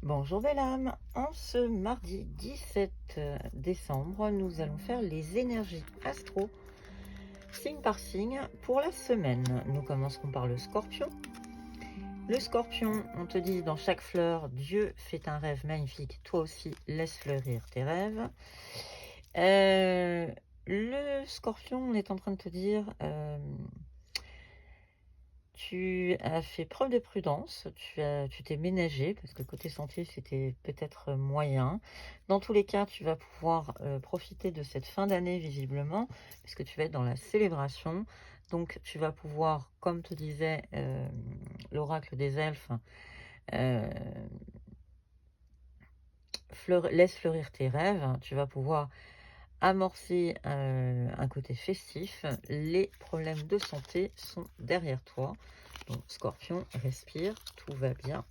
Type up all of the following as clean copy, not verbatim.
Bonjour belle âme, en ce mardi 17 décembre, nous allons faire les énergies astro, signe par signe, pour la semaine. Nous commencerons par le scorpion. Le scorpion, on te dit dans chaque fleur, Dieu fait un rêve magnifique, toi aussi laisse fleurir tes rêves. Le scorpion, on est en train de te dire... tu as fait preuve de prudence, tu t'es ménagé parce que côté santé, c'était peut-être moyen. Dans tous les cas, tu vas pouvoir profiter de cette fin d'année visiblement, puisque tu vas être dans la célébration. Donc, tu vas pouvoir, comme te disait l'oracle des elfes, euh, laisse fleurir tes rêves. Tu vas pouvoir amorcer un côté festif. Les problèmes de santé sont derrière toi. Donc, Scorpion, respire, tout va bien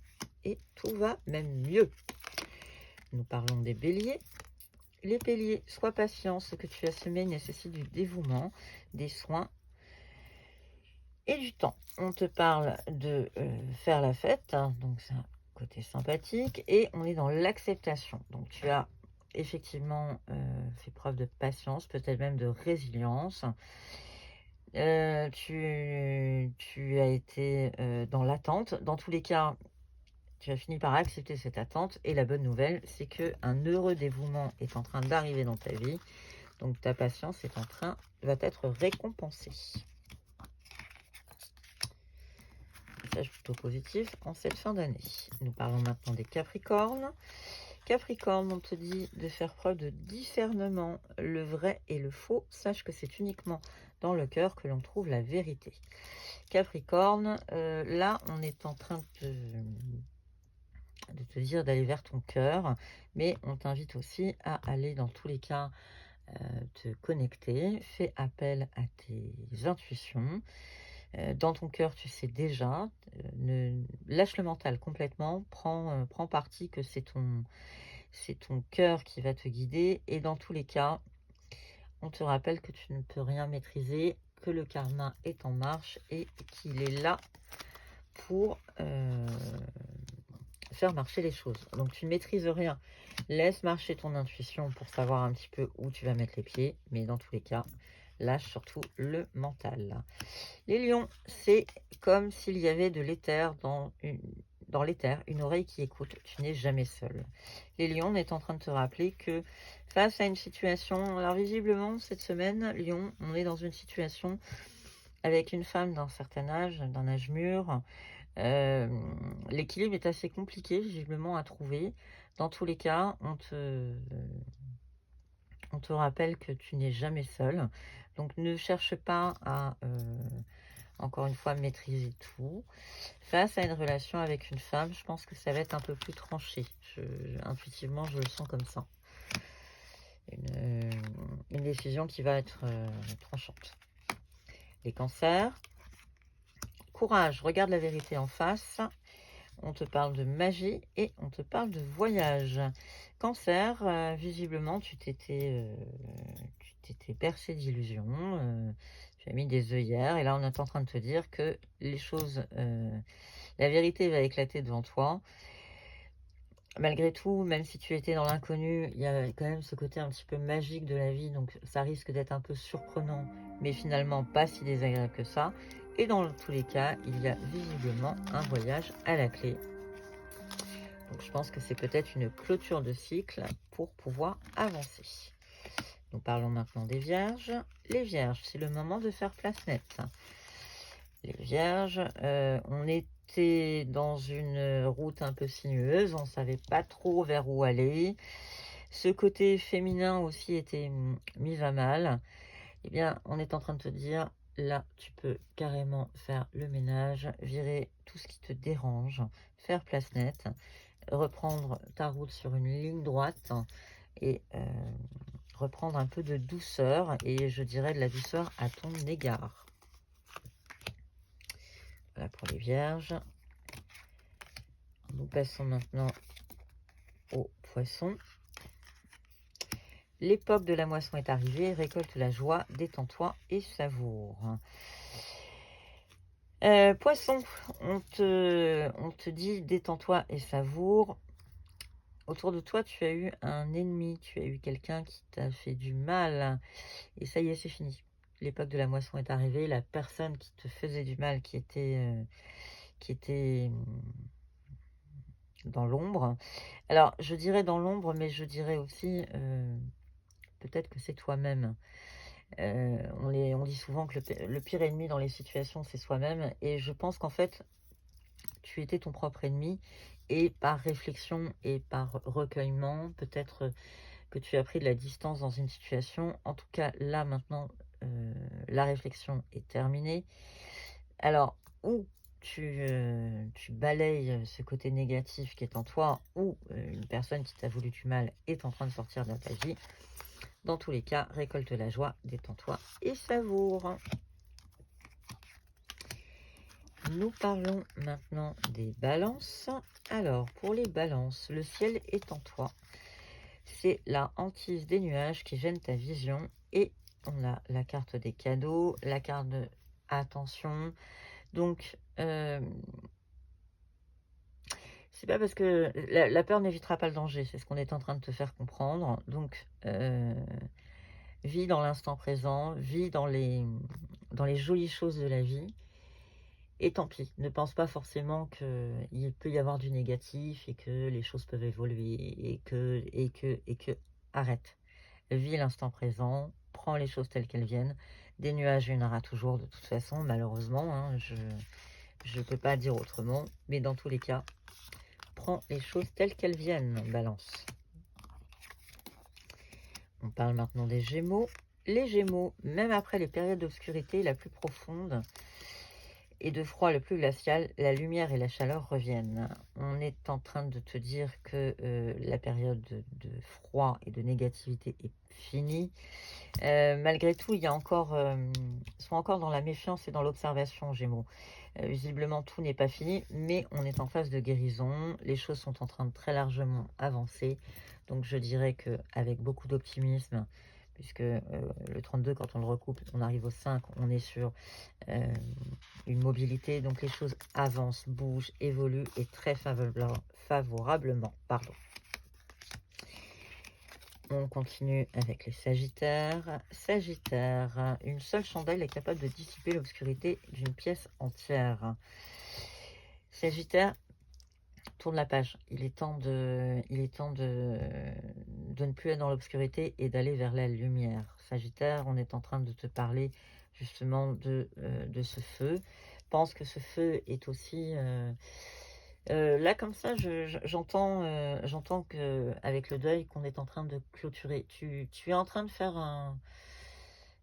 et tout va même mieux. Nous parlons des béliers. Les béliers, sois patient, ce que tu as semé nécessite du dévouement, des soins et du temps. On te parle de faire la fête, hein, donc c'est un côté sympathique, et on est dans l'acceptation. Donc tu as effectivement fait preuve de patience, peut-être même de résilience. Tu as été dans l'attente. Dans tous les cas, tu as fini par accepter cette attente. Et la bonne nouvelle, c'est qu'un heureux dévouement est en train d'arriver dans ta vie. Donc ta patience va être récompensée. Message plutôt positif en cette fin d'année. Nous parlons maintenant des Capricornes. Capricorne, on te dit de faire preuve de discernement, le vrai et le faux. Sache que c'est uniquement dans le cœur que l'on trouve la vérité. Capricorne, là, on est en train de te dire d'aller vers ton cœur, mais on t'invite aussi à aller dans tous les cas te connecter. Fais appel à tes intuitions. Dans ton cœur, tu sais déjà. Lâche le mental complètement. Prends parti que c'est ton cœur qui va te guider. Et dans tous les cas, on te rappelle que tu ne peux rien maîtriser, que le karma est en marche et qu'il est là pour faire marcher les choses. Donc tu ne maîtrises rien. Laisse marcher ton intuition pour savoir un petit peu où tu vas mettre les pieds. Mais dans tous les cas, lâche surtout le mental. Les lions, c'est comme s'il y avait de l'éther dans l'éther, une oreille qui écoute. Tu n'es jamais seul. Les lions, on est en train de te rappeler que face à une situation, alors visiblement cette semaine, Lion, on est dans une situation avec une femme d'un certain âge, d'un âge mûr. L'équilibre est assez compliqué visiblement à trouver. Dans tous les cas, on te rappelle que tu n'es jamais seul. Donc ne cherche pas à, encore une fois, maîtriser tout. Face à une relation avec une femme, je pense que ça va être un peu plus tranché. Intuitivement, je le sens comme ça. Une décision qui va être tranchante. Les cancers. Courage, regarde la vérité en face. On te parle de magie et on te parle de voyage. Cancer, visiblement, tu t'étais bercé d'illusions. Tu as mis des œillères et là, on est en train de te dire que les choses, la vérité va éclater devant toi. Malgré tout, même si tu étais dans l'inconnu, il y a quand même ce côté un petit peu magique de la vie, donc ça risque d'être un peu surprenant, mais finalement pas si désagréable que ça. Et dans tous les cas, il y a visiblement un voyage à la clé. Donc je pense que c'est peut-être une clôture de cycle pour pouvoir avancer. Nous parlons maintenant des vierges. Les vierges, c'est le moment de faire place nette. Les vierges, on était dans une route un peu sinueuse, on ne savait pas trop vers où aller. Ce côté féminin aussi était mis à mal. Eh bien, on est en train de te dire, là, tu peux carrément faire le ménage, virer tout ce qui te dérange, faire place nette, reprendre ta route sur une ligne droite et reprendre un peu de douceur, et je dirais de la douceur à ton égard. Voilà pour les vierges. Nous passons maintenant aux poissons. L'époque de la moisson est arrivée, récolte la joie, détends-toi et savoure. Poisson, on te dit détends-toi et savoure. autour de toi, tu as eu un ennemi, tu as eu quelqu'un qui t'a fait du mal. Et ça y est, c'est fini. L'époque de la moisson est arrivée. La personne qui te faisait du mal, qui était dans l'ombre. Alors, je dirais dans l'ombre, mais je dirais aussi, peut-être que c'est toi-même. On dit souvent que le pire ennemi dans les situations, c'est soi-même. Et je pense qu'en fait, tu étais ton propre ennemi. Et par réflexion et par recueillement, peut-être que tu as pris de la distance dans une situation. En tout cas, là, maintenant, la réflexion est terminée. Alors, ou tu balayes ce côté négatif qui est en toi, ou une personne qui t'a voulu du mal est en train de sortir de ta vie. Dans tous les cas, récolte la joie, détends-toi et savoure. Nous parlons maintenant des balances. Alors, pour les balances, le ciel est en toi. C'est la hantise des nuages qui gêne ta vision. Et on a la carte des cadeaux, la carte de attention. Donc, c'est pas parce que la peur n'évitera pas le danger, c'est ce qu'on est en train de te faire comprendre. Donc, vis dans l'instant présent, vis dans les jolies choses de la vie. Et tant pis, ne pense pas forcément qu'il peut y avoir du négatif et que les choses peuvent évoluer et que arrête. Vis l'instant présent, prends les choses telles qu'elles viennent. Des nuages, il y en aura toujours de toute façon, malheureusement, hein, je ne peux pas dire autrement, mais dans tous les cas, prends les choses telles qu'elles viennent, Balance. On parle maintenant des Gémeaux. Les Gémeaux, même après les périodes d'obscurité la plus profonde et de froid le plus glacial, la lumière et la chaleur reviennent. On est en train de te dire que la période de froid et de négativité est finie. Malgré tout, ils sont encore dans la méfiance et dans l'observation, Gémeaux. Visiblement, tout n'est pas fini, mais on est en phase de guérison. Les choses sont en train de très largement avancer. Donc, je dirais qu'avec beaucoup d'optimisme, puisque le 32, quand on le recoupe, on arrive au 5, on est sur une mobilité. Donc, les choses avancent, bougent, évoluent et très favorablement. Pardon. On continue avec les Sagittaires. Sagittaire, une seule chandelle est capable de dissiper l'obscurité d'une pièce entière. Sagittaire, tourne la page. Il est temps de ne plus être dans l'obscurité et d'aller vers la lumière. Sagittaire, on est en train de te parler justement de ce feu. Pense que ce feu est aussi... là, comme ça, j'entends que avec le deuil qu'on est en train de clôturer. Tu es en train de faire un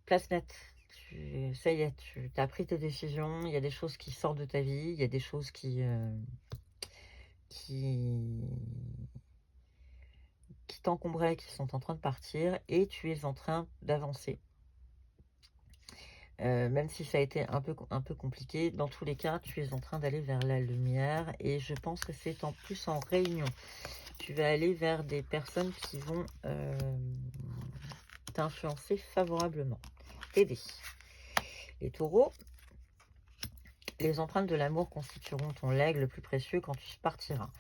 place nette. Ça y est, tu as pris tes décisions. Il y a des choses qui sortent de ta vie. Il y a des choses qui t'encombraient, qui sont en train de partir. Et tu es en train d'avancer. Même si ça a été un peu compliqué, dans tous les cas, tu es en train d'aller vers la lumière. Et je pense que c'est en plus en réunion. Tu vas aller vers des personnes qui vont t'influencer favorablement, t'aider. Les taureaux, les empreintes de l'amour constitueront ton legs le plus précieux quand tu partiras.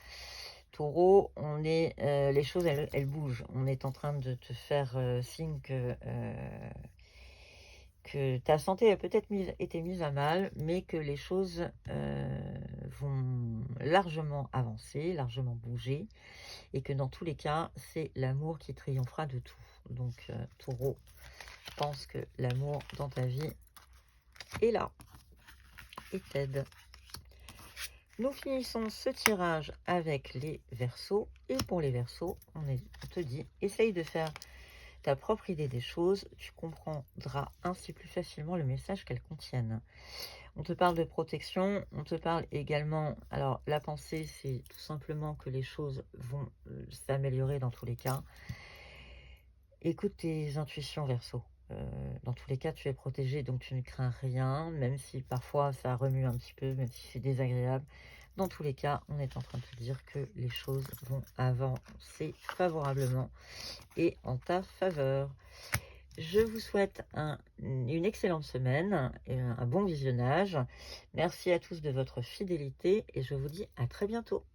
Taureau, les choses, elles bougent. On est en train de te faire signe que ta santé a peut-être été mise à mal, mais que les choses vont largement avancer, largement bouger, et que dans tous les cas, c'est l'amour qui triomphera de tout. Donc, Taureau, je pense que l'amour dans ta vie est là et t'aide. Nous finissons ce tirage avec les Verseaux. Et pour les Verseaux, on te dit, essaye de faire ta propre idée des choses. Tu comprendras ainsi plus facilement le message qu'elles contiennent. On te parle de protection, on te parle également... Alors, la pensée, c'est tout simplement que les choses vont s'améliorer dans tous les cas. Écoute tes intuitions, Verseau. Dans tous les cas, tu es protégé, donc tu ne crains rien, même si parfois ça remue un petit peu, même si c'est désagréable. Dans tous les cas, on est en train de te dire que les choses vont avancer favorablement et en ta faveur. Je vous souhaite une excellente semaine et un bon visionnage. Merci à tous de votre fidélité et je vous dis à très bientôt.